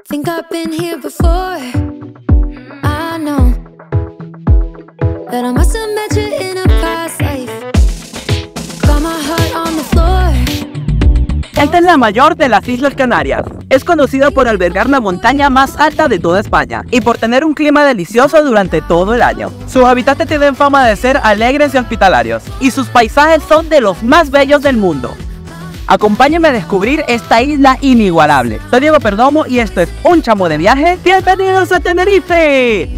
Think I've been here before. I know that I must have met you in a past life. Got my heart on the floor. Esta es la mayor de las Islas Canarias. Es conocida por albergar la montaña más alta de toda España y por tener un clima delicioso durante todo el año. Sus habitantes tienen fama de ser alegres y hospitalarios, y sus paisajes son de los más bellos del mundo. Acompáñenme a descubrir esta isla inigualable. Soy Diego Perdomo y esto es Un Chamo de Viaje. ¡Bienvenidos a Tenerife!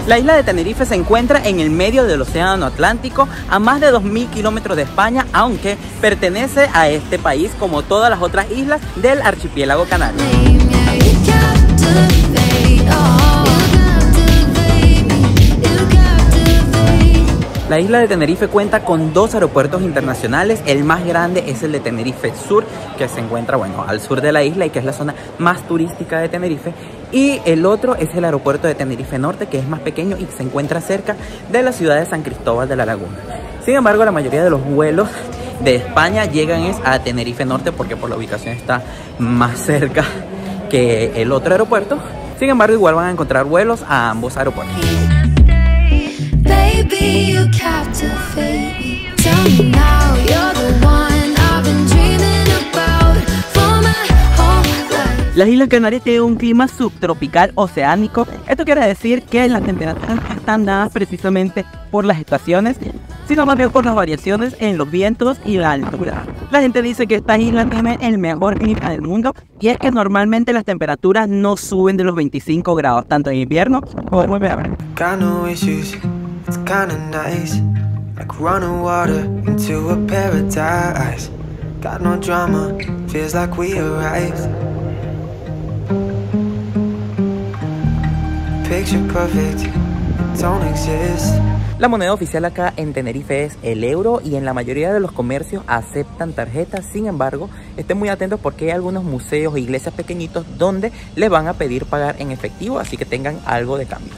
La isla de Tenerife se encuentra en el medio del océano Atlántico, a más de 2000 kilómetros de España, aunque pertenece a este país como todas las otras islas del archipiélago canario. La isla de Tenerife cuenta con dos aeropuertos internacionales. El más grande es el de Tenerife Sur, que se encuentra al sur de la isla y que es la zona más turística de Tenerife. Y el otro es el aeropuerto de Tenerife Norte, que es más pequeño y se encuentra cerca de la ciudad de San Cristóbal de la Laguna. Sin embargo, la mayoría de los vuelos de España llegan a Tenerife Norte porque por la ubicación está más cerca que el otro aeropuerto. Sin embargo, igual van a encontrar vuelos a ambos aeropuertos. Baby, you captivate me. Tell me now, you're the one I've been dreaming about for my whole life. Las Islas Canarias tienen un clima subtropical oceánico. Esto quiere decir que las temperaturas no están dadas precisamente por las estaciones, sino más bien por las variaciones en los vientos y la altura. La gente dice que esta isla tiene el mejor clima del mundo, y es que normalmente las temperaturas no suben de los 25 grados, tanto en invierno como en verano. It's kinda nice, like running water into a paradise. Got no drama, feels like we arrived. Picture perfect, don't exist. La moneda oficial acá en Tenerife es el euro y en la mayoría de los comercios aceptan tarjetas. Sin embargo, estén muy atentos porque hay algunos museos e iglesias pequeñitos donde les van a pedir pagar en efectivo, así que tengan algo de cambio.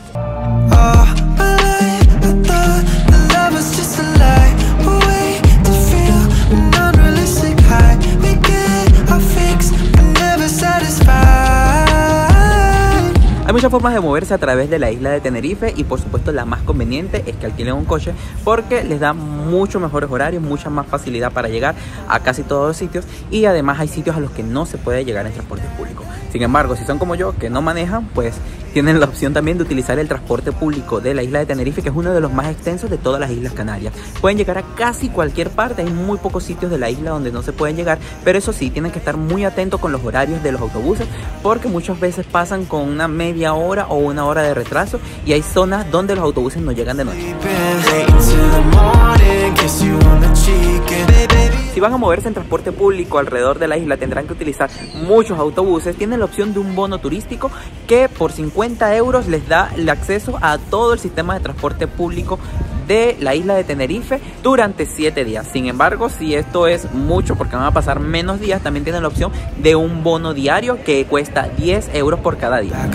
Hay muchas formas de moverse a través de la isla de Tenerife y por supuesto la más conveniente es que alquilen un coche porque les da mucho mejores horarios, mucha más facilidad para llegar a casi todos los sitios, y además hay sitios a los que no se puede llegar en transporte público. Sin embargo, si son como yo, que no manejan, pues tienen la opción también de utilizar el transporte público de la isla de Tenerife, que es uno de los más extensos de todas las Islas Canarias. Pueden llegar a casi cualquier parte, hay muy pocos sitios de la isla donde no se pueden llegar, pero eso sí, tienen que estar muy atentos con los horarios de los autobuses porque muchas veces pasan con una media hora o una hora de retraso y hay zonas donde los autobuses no llegan de noche. Si van a moverse en transporte público alrededor de la isla, tendrán que utilizar muchos autobuses. Tienen la opción de un bono turístico que por 50 euros les da el acceso a todo el sistema de transporte público de la isla de Tenerife durante 7 días. Sin embargo, si esto es mucho porque van a pasar menos días, también tienen la opción de un bono diario que cuesta 10 euros por cada día.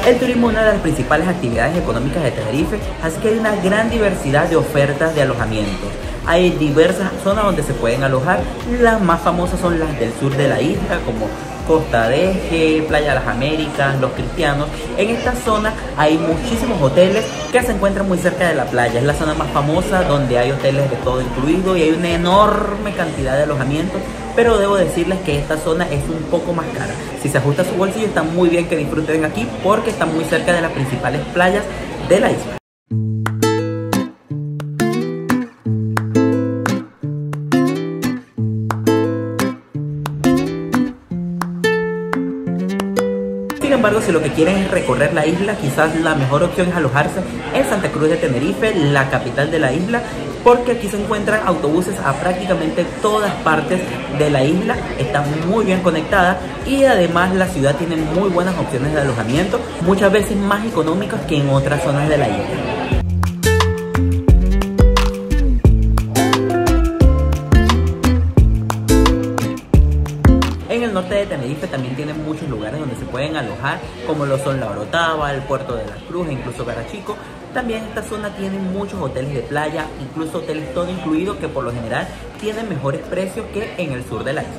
El turismo es una de las principales actividades económicas de Tenerife, así que hay una gran diversidad de ofertas de alojamientos. Hay diversas zonas donde se pueden alojar. Las más famosas son las del sur de la isla, como Costa de Eje, Playa de las Américas, Los Cristianos. En esta zona hay muchísimos hoteles que se encuentran muy cerca de la playa. Es la zona más famosa donde hay hoteles de todo incluido y hay una enorme cantidad de alojamientos. Pero debo decirles que esta zona es un poco más cara. Si se ajusta a su bolsillo, está muy bien que disfruten aquí porque está muy cerca de las principales playas de la isla. Sin Sin embargo, si lo que quieren es recorrer la isla, quizás la mejor opción es alojarse en Santa Cruz de Tenerife, la capital de la isla, porque aquí se encuentran autobuses a prácticamente todas partes de la isla, está muy bien conectada y además la ciudad tiene muy buenas opciones de alojamiento, muchas veces más económicas que en otras zonas de la isla. En el norte de Tenerife también tienen muchos lugares donde se pueden alojar, como lo son La Orotava, el Puerto de la Cruz e incluso Garachico. También esta zona tiene muchos hoteles de playa, incluso hoteles todo incluido, que por lo general tienen mejores precios que en el sur de la isla.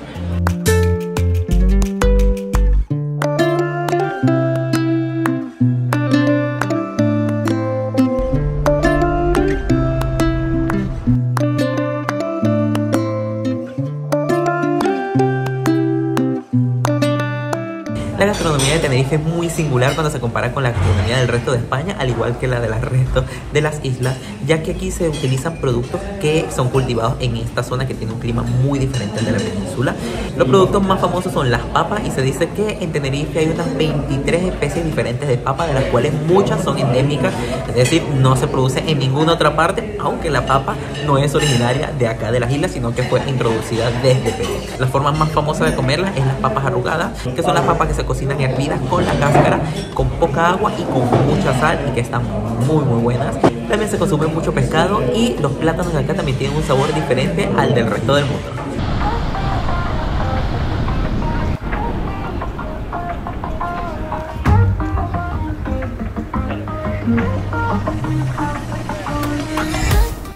La gastronomía de Tenerife es muy singular cuando se compara con la gastronomía del resto de España, al igual que la del resto de las islas, ya que aquí se utilizan productos que son cultivados en esta zona que tiene un clima muy diferente al de la península. Los productos más famosos son las papas y se dice que en Tenerife hay unas 23 especies diferentes de papa, de las cuales muchas son endémicas, es decir, no se produce en ninguna otra parte, aunque la papa no es originaria de acá de las islas, sino que fue introducida desde Perú. La forma más famosa de comerlas es las papas arrugadas, que son las papas que se cocinan hervidas con la cáscara, con poca agua y con mucha sal, y que están muy buenas. También se consume mucho pescado y los plátanos de acá también tienen un sabor diferente al del resto del mundo.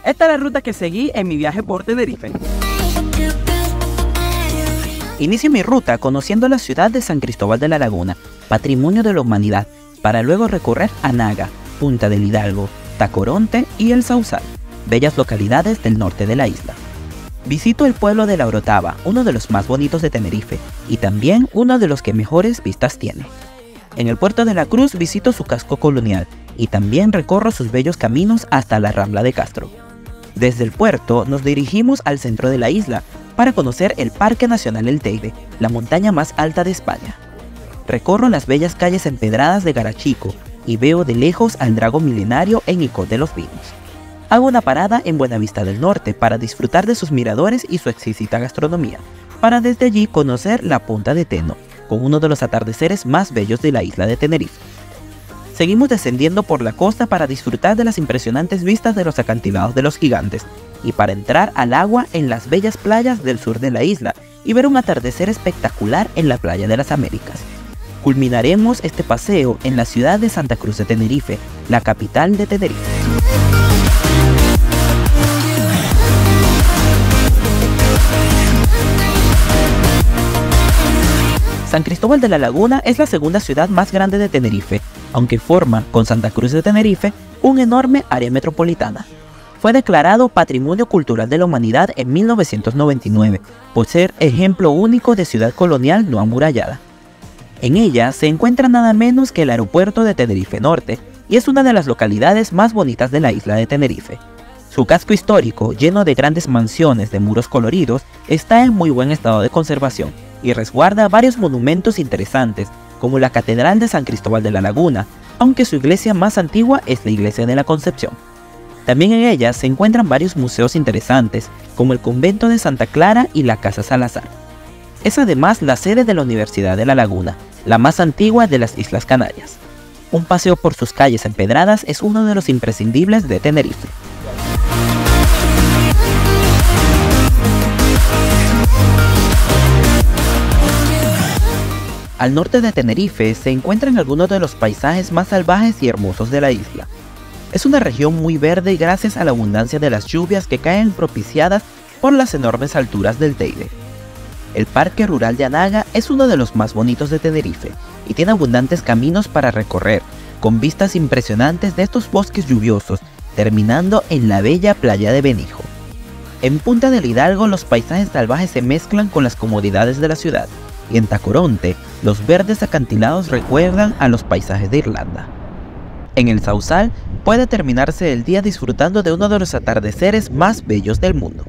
Esta es la ruta que seguí en mi viaje por Tenerife. Inicio mi ruta conociendo la ciudad de San Cristóbal de la Laguna, patrimonio de la humanidad, para luego recorrer Anaga, Punta del Hidalgo, Tacoronte y El Sauzal, bellas localidades del norte de la isla. Visito el pueblo de La Orotava, uno de los más bonitos de Tenerife, y también uno de los que mejores vistas tiene. En el puerto de la Cruz visito su casco colonial, y también recorro sus bellos caminos hasta la Rambla de Castro. Desde el puerto nos dirigimos al centro de la isla, para conocer el Parque Nacional El Teide, la montaña más alta de España. Recorro las bellas calles empedradas de Garachico y veo de lejos al drago milenario en Icod de los Vinos. Hago una parada en Buenavista del Norte para disfrutar de sus miradores y su exquisita gastronomía, para desde allí conocer la Punta de Teno, con uno de los atardeceres más bellos de la isla de Tenerife. Seguimos descendiendo por la costa para disfrutar de las impresionantes vistas de los acantilados de los Gigantes, y para entrar al agua en las bellas playas del sur de la isla y ver un atardecer espectacular en la playa de las Américas. Culminaremos este paseo en la ciudad de Santa Cruz de Tenerife, la capital de Tenerife. San Cristóbal de la Laguna es la segunda ciudad más grande de Tenerife, aunque forma, con Santa Cruz de Tenerife, un enorme área metropolitana. Fue declarado Patrimonio Cultural de la Humanidad en 1999, por ser ejemplo único de ciudad colonial no amurallada. En ella se encuentra nada menos que el aeropuerto de Tenerife Norte, y es una de las localidades más bonitas de la isla de Tenerife. Su casco histórico, lleno de grandes mansiones de muros coloridos, está en muy buen estado de conservación, y resguarda varios monumentos interesantes, como la Catedral de San Cristóbal de la Laguna, aunque su iglesia más antigua es la Iglesia de la Concepción. También en ella se encuentran varios museos interesantes, como el Convento de Santa Clara y la Casa Salazar. Es además la sede de la Universidad de La Laguna, la más antigua de las Islas Canarias. Un paseo por sus calles empedradas es uno de los imprescindibles de Tenerife. Al norte de Tenerife se encuentran algunos de los paisajes más salvajes y hermosos de la isla. Es una región muy verde gracias a la abundancia de las lluvias que caen propiciadas por las enormes alturas del Teide. El Parque Rural de Anaga es uno de los más bonitos de Tenerife y tiene abundantes caminos para recorrer, con vistas impresionantes de estos bosques lluviosos, terminando en la bella playa de Benijo. En Punta del Hidalgo los paisajes salvajes se mezclan con las comodidades de la ciudad, y en Tacoronte los verdes acantilados recuerdan a los paisajes de Irlanda. En El Sauzal puede terminarse el día disfrutando de uno de los atardeceres más bellos del mundo.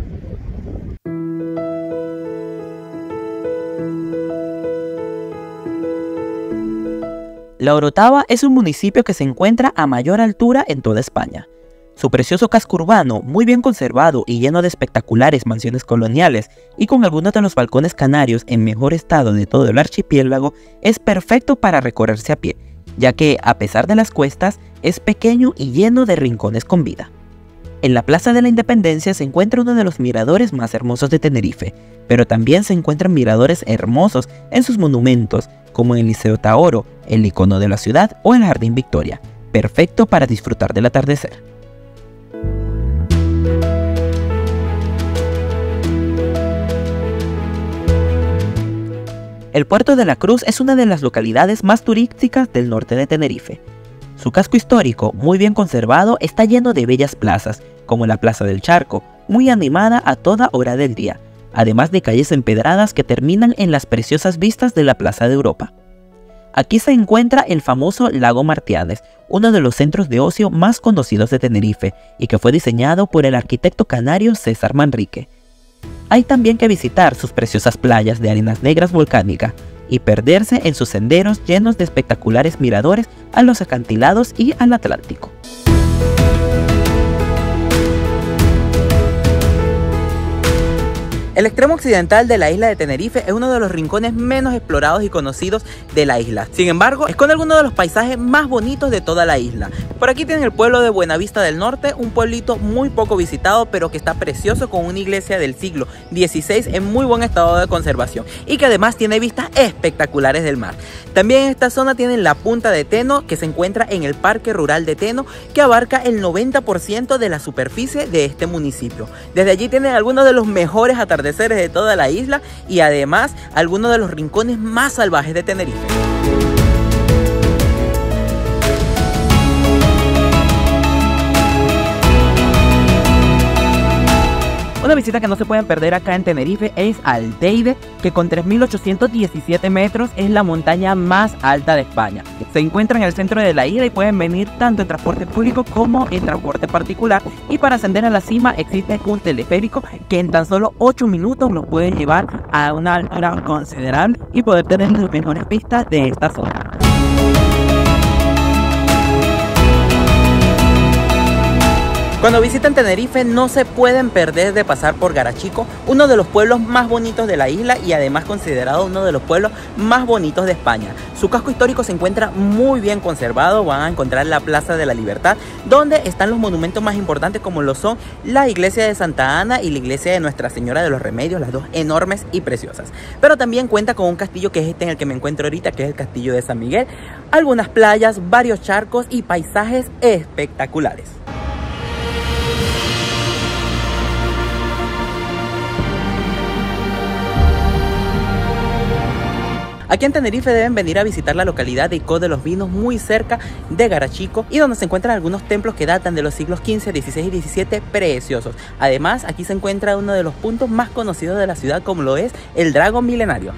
La Orotava es un municipio que se encuentra a mayor altura en toda España. Su precioso casco urbano, muy bien conservado y lleno de espectaculares mansiones coloniales y con algunos de los balcones canarios en mejor estado de todo el archipiélago, es perfecto para recorrerse a pie, ya que, a pesar de las cuestas, es pequeño y lleno de rincones con vida. En la Plaza de la Independencia se encuentra uno de los miradores más hermosos de Tenerife, pero también se encuentran miradores hermosos en sus monumentos, como el Liceo Taoro, el icono de la ciudad, o el Jardín Victoria, perfecto para disfrutar del atardecer. El Puerto de la Cruz es una de las localidades más turísticas del norte de Tenerife. Su casco histórico, muy bien conservado, está lleno de bellas plazas, como la Plaza del Charco, muy animada a toda hora del día, además de calles empedradas que terminan en las preciosas vistas de la Plaza de Europa. Aquí se encuentra el famoso Lago Martianes, uno de los centros de ocio más conocidos de Tenerife y que fue diseñado por el arquitecto canario César Manrique. Hay también que visitar sus preciosas playas de arenas negras volcánicas y perderse en sus senderos llenos de espectaculares miradores a los acantilados y al Atlántico. El extremo occidental de la isla de Tenerife es uno de los rincones menos explorados y conocidos de la isla. Sin embargo, esconde algunos de los paisajes más bonitos de toda la isla. Por aquí tiene el pueblo de Buenavista del Norte, un pueblito muy poco visitado, pero que está precioso, con una iglesia del siglo XVI en muy buen estado de conservación y que además tiene vistas espectaculares del mar. También en esta zona tienen la Punta de Teno, que se encuentra en el Parque Rural de Teno, que abarca el 90% de la superficie de este municipio. Desde allí tienen algunos de los mejores atardeceres de toda la isla y además algunos de los rincones más salvajes de Tenerife. Una visita que no se pueden perder acá en Tenerife es al Teide, que con 3.817 metros es la montaña más alta de España. Se encuentra en el centro de la isla y pueden venir tanto en transporte público como en transporte particular. Y para ascender a la cima existe un teleférico que en tan solo 8 minutos los puede llevar a una altura considerable y poder tener las mejores vistas de esta zona. Cuando visitan Tenerife no se pueden perder de pasar por Garachico, uno de los pueblos más bonitos de la isla y además considerado uno de los pueblos más bonitos de España. Su casco histórico se encuentra muy bien conservado, van a encontrar la Plaza de la Libertad, donde están los monumentos más importantes como lo son la iglesia de Santa Ana y la iglesia de Nuestra Señora de los Remedios, las dos enormes y preciosas. Pero también cuenta con un castillo que es este en el que me encuentro ahorita, que es el castillo de San Miguel, algunas playas, varios charcos y paisajes espectaculares. Aquí en Tenerife deben venir a visitar la localidad de Icó de los Vinos, muy cerca de Garachico, y donde se encuentran algunos templos que datan de los siglos XV, XVI y XVII preciosos. Además, aquí se encuentra uno de los puntos más conocidos de la ciudad, como lo es el Dragón Milenario.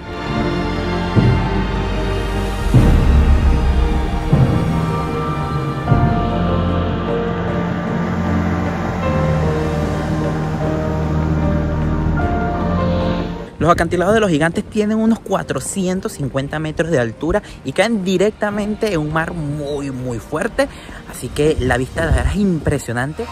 Los acantilados de los Gigantes tienen unos 450 metros de altura y caen directamente en un mar muy fuerte, así que la vista de verdad es impresionante.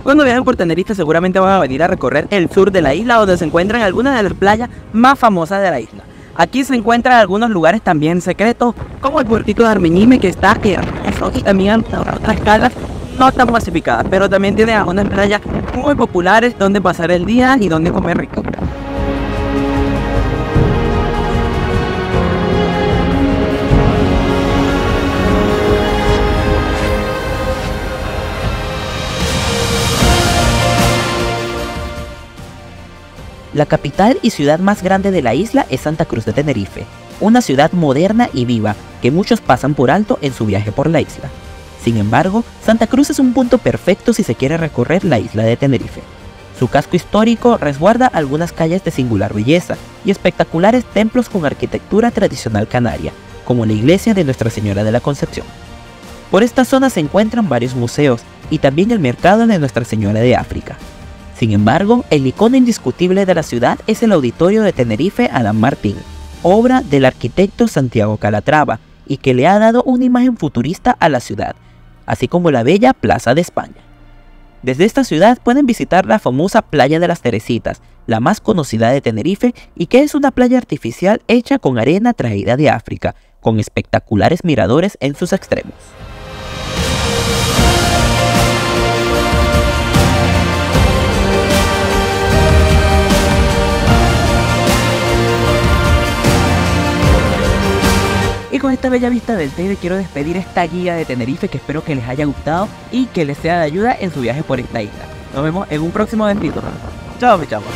Cuando viajen por Tenerife seguramente van a venir a recorrer el sur de la isla, donde se encuentran algunas de las playas más famosas de la isla. Aquí se encuentran algunos lugares también secretos, como el puertito de Armeñime, que está hermoso, y también otras calas no tan masificadas, pero también tiene algunas playas muy populares donde pasar el día y donde comer rico. La capital y ciudad más grande de la isla es Santa Cruz de Tenerife, una ciudad moderna y viva que muchos pasan por alto en su viaje por la isla. Sin embargo, Santa Cruz es un punto perfecto si se quiere recorrer la isla de Tenerife. Su casco histórico resguarda algunas calles de singular belleza y espectaculares templos con arquitectura tradicional canaria, como la iglesia de Nuestra Señora de la Concepción. Por esta zona se encuentran varios museos y también el mercado de Nuestra Señora de África. Sin embargo, el icono indiscutible de la ciudad es el Auditorio de Tenerife Adam Martín, obra del arquitecto Santiago Calatrava, y que le ha dado una imagen futurista a la ciudad, así como la bella Plaza de España. Desde esta ciudad pueden visitar la famosa Playa de las Teresitas, la más conocida de Tenerife y que es una playa artificial hecha con arena traída de África, con espectaculares miradores en sus extremos. Y con esta bella vista del Teide quiero despedir esta guía de Tenerife que espero que les haya gustado y que les sea de ayuda en su viaje por esta isla. Nos vemos en un próximo evento. Chao, mi chavo.